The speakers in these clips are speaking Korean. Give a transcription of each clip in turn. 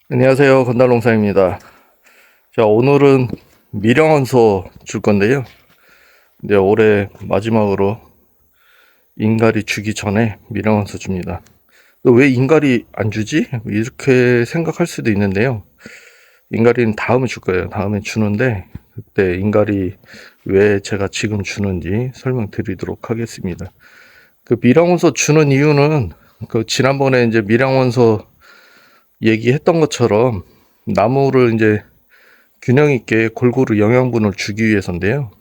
안녕하세요. 건달농사입니다. 자, 오늘은 밀양원소 줄 건데요. 이제 올해 마지막으로 인갈이 주기 전에 밀양원소 줍니다. 왜 인갈이 안 주지? 이렇게 생각할 수도 있는데요. 인갈이는 다음에 줄 거예요. 다음에 주는데 그때 인갈이 왜 제가 지금 주는지 설명드리도록 하겠습니다. 그 밀양원소 주는 이유는 그 지난번에 이제 밀양원소 얘기했던 것처럼 나무를 이제 균형 있게 골고루 영양분을 주기 위해서인데요.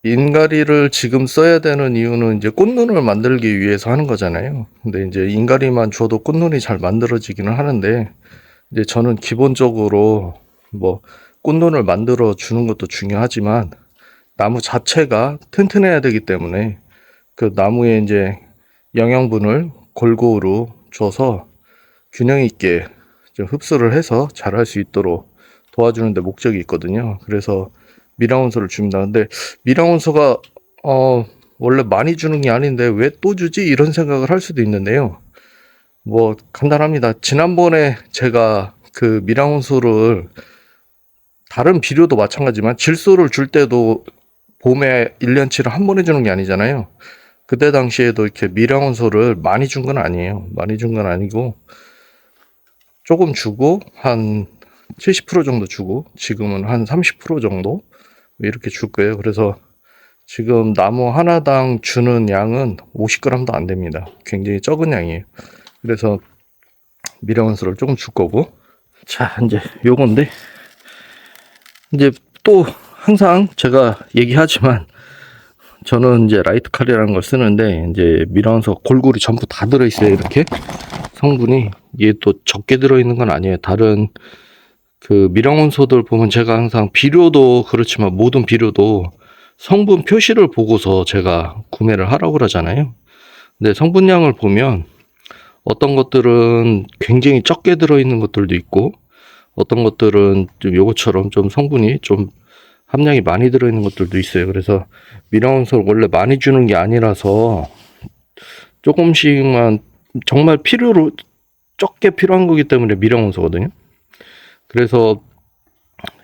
인가리를 지금 써야 되는 이유는 이제 꽃눈을 만들기 위해서 하는 거잖아요. 근데 이제 인가리만 줘도 꽃눈이 잘 만들어지기는 하는데, 이제 저는 기본적으로 뭐 꽃눈을 만들어 주는 것도 중요하지만 나무 자체가 튼튼해야 되기 때문에 그 나무에 이제 영양분을 골고루 줘서 균형 있게 좀 흡수를 해서 자랄 수 있도록 도와주는 데 목적이 있거든요. 그래서 밀양원소를 줍니다. 근데 밀양원소가 원래 많이 주는 게 아닌데 왜 또 주지? 이런 생각을 할 수도 있는데요. 뭐 간단합니다. 지난번에 제가 그 밀양원소를 다른 비료도 마찬가지지만 질소를 줄 때도 봄에 1년치를 한 번에 주는 게 아니잖아요. 그때 당시에도 이렇게 밀양원소를 많이 준 건 아니에요. 많이 준 건 아니고 조금 주고 한 70% 정도 주고 지금은 한 30% 정도 이렇게 줄 거예요. 그래서 지금 나무 하나당 주는 양은 50g도 안 됩니다. 굉장히 적은 양이에요. 그래서 밀양원소를 조금 줄 거고, 자 이제 요건데, 이제 또 항상 제가 얘기하지만 저는 이제 라이트 칼이라는 걸 쓰는데 이제 밀양원소 골고루 전부 다 들어있어요. 이렇게 성분이 이게 또 적게 들어있는 건 아니에요. 다른 그 밀양원소들 보면 제가 항상 비료도 그렇지만 모든 비료도 성분 표시를 보고서 제가 구매를 하라고 그러잖아요. 근데 성분량을 보면 어떤 것들은 굉장히 적게 들어있는 것들도 있고 어떤 것들은 좀 요것처럼 좀 성분이 좀 함량이 많이 들어있는 것들도 있어요. 그래서 밀양원소를 원래 많이 주는 게 아니라서 조금씩만 정말 필요로 적게 필요한 거기 때문에 밀양원소거든요. 그래서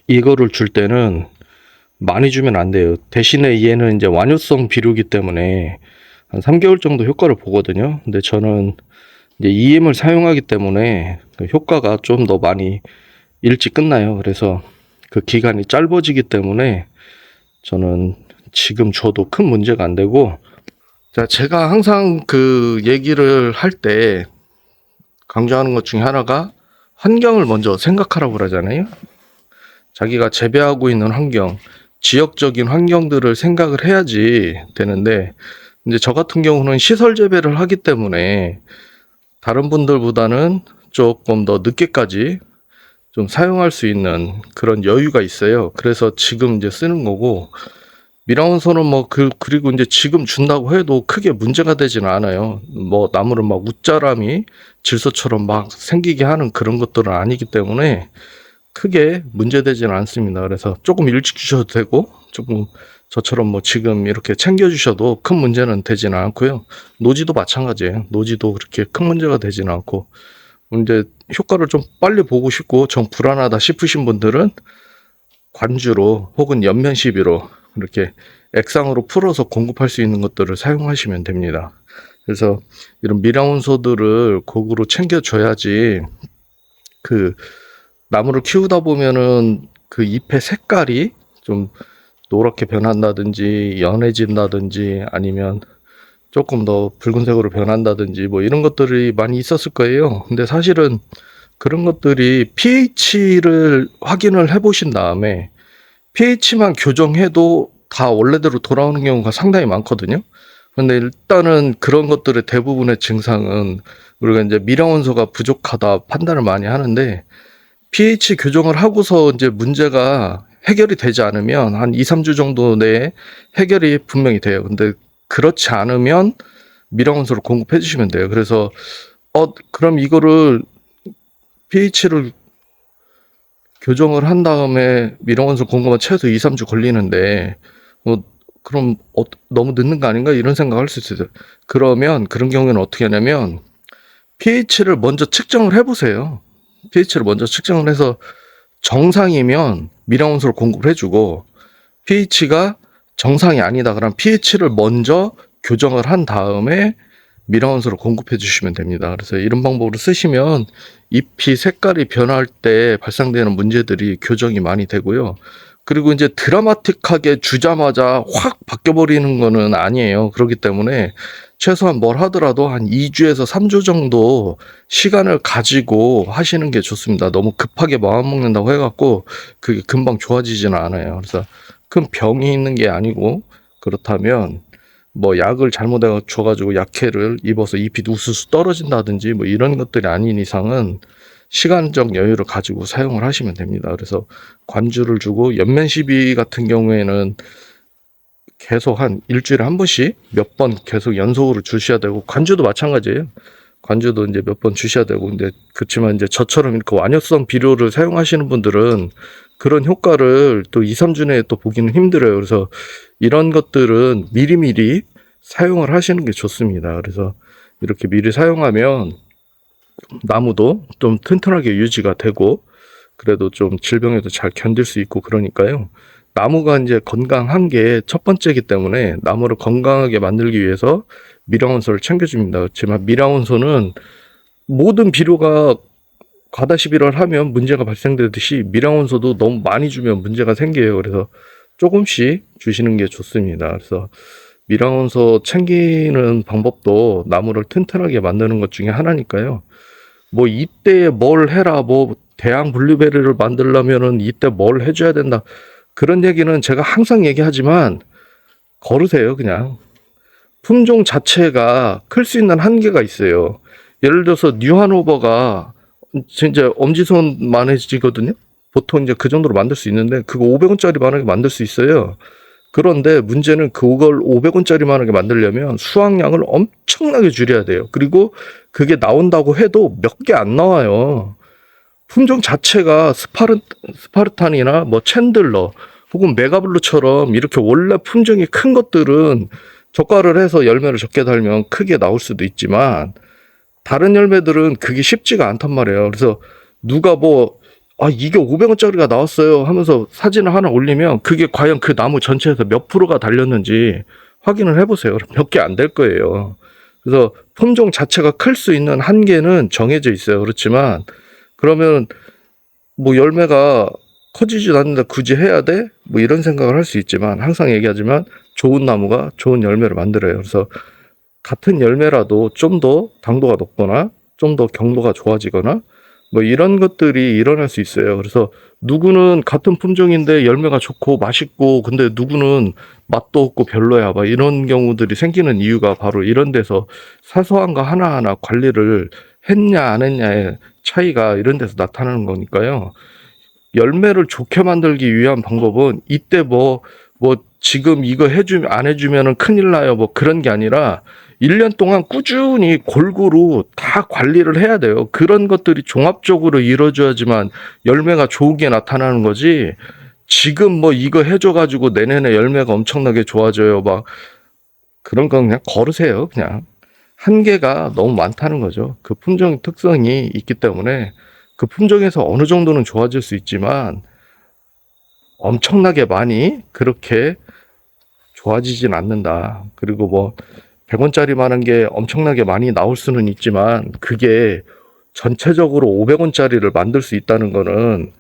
이거를 줄 때는 많이 주면 안 돼요. 대신에 얘는 이제 완효성 비료기 때문에 한 3개월 정도 효과를 보거든요. 근데 저는 이제 EM을 사용하기 때문에 그 효과가 좀 더 많이 일찍 끝나요. 그래서 그 기간이 짧아지기 때문에 저는 지금 줘도 큰 문제가 안 되고, 자, 제가 항상 그 얘기를 할 때 강조하는 것 중에 하나가 환경을 먼저 생각하라고 그러잖아요. 자기가 재배하고 있는 환경, 지역적인 환경들을 생각을 해야지 되는데, 이제 저 같은 경우는 시설 재배를 하기 때문에 다른 분들보다는 조금 더 늦게까지 좀 사용할 수 있는 그런 여유가 있어요. 그래서 지금 이제 쓰는 거고, 밀양원소는 뭐 그리고 이제 지금 준다고 해도 크게 문제가 되지는 않아요. 뭐 나무를 막 웃자람이 질소처럼 막 생기게 하는 그런 것들은 아니기 때문에 크게 문제되지는 않습니다. 그래서 조금 일찍 주셔도 되고 조금 저처럼 뭐 지금 이렇게 챙겨 주셔도 큰 문제는 되지는 않고요. 노지도 마찬가지예요. 노지도 그렇게 큰 문제가 되지는 않고, 이제 효과를 좀 빨리 보고 싶고 좀 불안하다 싶으신 분들은 관주로 혹은 연면 시비로 이렇게 액상으로 풀어서 공급할 수 있는 것들을 사용하시면 됩니다. 그래서 이런 밀양원소들을 고구로 챙겨줘야지 그 나무를 키우다 보면은 그 잎의 색깔이 좀 노랗게 변한다든지 연해진다든지 아니면 조금 더 붉은색으로 변한다든지 뭐 이런 것들이 많이 있었을 거예요. 근데 사실은 그런 것들이 pH를 확인을 해 보신 다음에 pH만 교정해도 다 원래대로 돌아오는 경우가 상당히 많거든요. 근데 일단은 그런 것들의 대부분의 증상은 우리가 이제 밀양원소가 부족하다 판단을 많이 하는데, pH 교정을 하고서 이제 문제가 해결이 되지 않으면 한 2, 3주 정도 내에 해결이 분명히 돼요. 근데 그렇지 않으면 밀양원소를 공급해 주시면 돼요. 그래서 그럼 이거를 pH를 교정을 한 다음에 밀양원소 공급은 최소 2, 3주 걸리는데 그럼 너무 늦는 거 아닌가 이런 생각을 할 수 있어요. 그러면 그런 경우에는 어떻게 하냐면 pH를 먼저 측정을 해보세요. pH를 먼저 측정을 해서 정상이면 미량원소를 공급을 해주고, pH가 정상이 아니다 그럼 pH를 먼저 교정을 한 다음에 미량원소를 공급해 주시면 됩니다. 그래서 이런 방법으로 쓰시면 잎이 색깔이 변할 때 발생되는 문제들이 교정이 많이 되고요. 그리고 이제 드라마틱하게 주자마자 확 바뀌어버리는 거는 아니에요. 그렇기 때문에 최소한 뭘 하더라도 한 2주에서 3주 정도 시간을 가지고 하시는 게 좋습니다. 너무 급하게 마음 먹는다고 해갖고 그게 금방 좋아지지는 않아요. 그래서 큰 병이 있는 게 아니고, 그렇다면 뭐 약을 잘못 줘가지고 약해를 입어서 잎이 우수수 떨어진다든지 뭐 이런 것들이 아닌 이상은 시간적 여유를 가지고 사용을 하시면 됩니다. 그래서 관주를 주고, 연면 시비 같은 경우에는 계속 한 일주일에 한 번씩 몇 번 계속 연속으로 주셔야 되고, 관주도 마찬가지예요. 관주도 이제 몇 번 주셔야 되고, 근데 그렇지만 이제 저처럼 이렇게 완효성 비료를 사용하시는 분들은 그런 효과를 또 2, 3주 내에 또 보기는 힘들어요. 그래서 이런 것들은 미리미리 사용을 하시는 게 좋습니다. 그래서 이렇게 미리 사용하면 나무도 좀 튼튼하게 유지가 되고, 그래도 좀 질병에도 잘 견딜 수 있고, 그러니까요. 나무가 이제 건강한 게 첫 번째이기 때문에 나무를 건강하게 만들기 위해서 미량원소를 챙겨줍니다. 그렇지만 미량원소는 모든 비료가 과다시비를 하면 문제가 발생되듯이 미량원소도 너무 많이 주면 문제가 생겨요. 그래서 조금씩 주시는 게 좋습니다. 그래서 미량원소 챙기는 방법도 나무를 튼튼하게 만드는 것 중에 하나니까요. 뭐 이때 뭘 해라, 뭐 대왕 블루베리를 만들려면은 이때 뭘 해줘야 된다, 그런 얘기는 제가 항상 얘기하지만 거르세요. 그냥 품종 자체가 클 수 있는 한계가 있어요. 예를 들어서 뉴하노버가 진짜 엄지손만해지거든요. 보통 이제 그 정도로 만들 수 있는데 그거 500원짜리만하게 만들 수 있어요. 그런데 문제는 그걸 500원짜리만하게 만들려면 수확량을 엄청나게 줄여야 돼요. 그리고 그게 나온다고 해도 몇 개 안 나와요. 품종 자체가 스파르탄이나 뭐 챈들러 혹은 메가블루처럼 이렇게 원래 품종이 큰 것들은 젓갈을 해서 열매를 적게 달면 크게 나올 수도 있지만, 다른 열매들은 그게 쉽지가 않단 말이에요. 그래서 누가 뭐 이게 500원짜리가 나왔어요 하면서 사진을 하나 올리면 그게 과연 그 나무 전체에서 몇 프로가 달렸는지 확인을 해보세요. 몇 개 안 될 거예요. 그래서 품종 자체가 클 수 있는 한계는 정해져 있어요. 그렇지만 그러면 뭐 열매가 커지지도 않는데 굳이 해야 돼? 뭐 이런 생각을 할 수 있지만, 항상 얘기하지만 좋은 나무가 좋은 열매를 만들어요. 그래서 같은 열매라도 좀 더 당도가 높거나 좀 더 경도가 좋아지거나 뭐 이런 것들이 일어날 수 있어요. 그래서 누구는 같은 품종인데 열매가 좋고 맛있고, 근데 누구는 맛도 없고 별로야, 막 이런 경우들이 생기는 이유가 바로 이런 데서 사소한 거 하나하나 관리를 했냐 안 했냐의 차이가 이런 데서 나타나는 거니까요. 열매를 좋게 만들기 위한 방법은 이때 뭐 지금 이거 해주면 안 해주면은 큰일 나요, 뭐 그런 게 아니라 1년 동안 꾸준히 골고루 다 관리를 해야 돼요. 그런 것들이 종합적으로 이루어져야지만 열매가 좋게 나타나는 거지, 지금 뭐 이거 해줘가지고 내년에 열매가 엄청나게 좋아져요, 막 그런 건 그냥 거르세요. 그냥 한계가 너무 많다는 거죠. 그 품종 특성이 있기 때문에 그 품종에서 어느 정도는 좋아질 수 있지만 엄청나게 많이 그렇게 좋아지진 않는다. 그리고 뭐 100원짜리만한 게 엄청나게 많이 나올 수는 있지만 그게 전체적으로 500원짜리를 만들 수 있다는 거는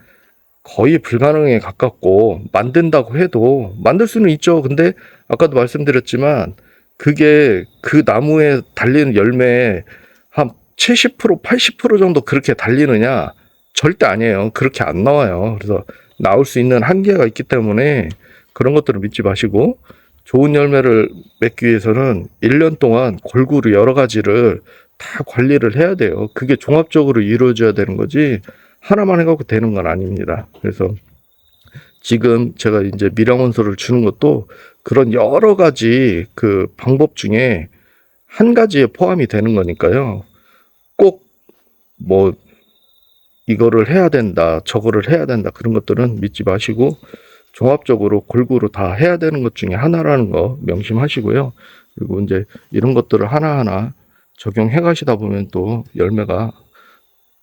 거의 불가능에 가깝고, 만든다고 해도 만들 수는 있죠. 근데 아까도 말씀드렸지만 그게 그 나무에 달리는 열매에 한 70%, 80% 정도 그렇게 달리느냐? 절대 아니에요. 그렇게 안 나와요. 그래서 나올 수 있는 한계가 있기 때문에 그런 것들을 믿지 마시고, 좋은 열매를 맺기 위해서는 1년 동안 골고루 여러 가지를 다 관리를 해야 돼요. 그게 종합적으로 이루어져야 되는 거지 하나만 해갖고 되는 건 아닙니다. 그래서 지금 제가 이제 미량원소를 주는 것도 그런 여러 가지 그 방법 중에 한 가지에 포함이 되는 거니까요. 꼭 뭐 이거를 해야 된다, 저거를 해야 된다, 그런 것들은 믿지 마시고 종합적으로 골고루 다 해야 되는 것 중에 하나라는 거 명심하시고요. 그리고 이제 이런 것들을 하나하나 적용해 가시다 보면 또 열매가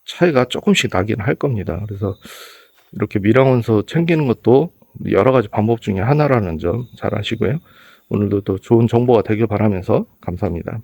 차이가 조금씩 나긴 할 겁니다. 그래서 이렇게 미량원소 챙기는 것도 여러 가지 방법 중에 하나라는 점 잘 아시고요. 오늘도 또 좋은 정보가 되길 바라면서 감사합니다.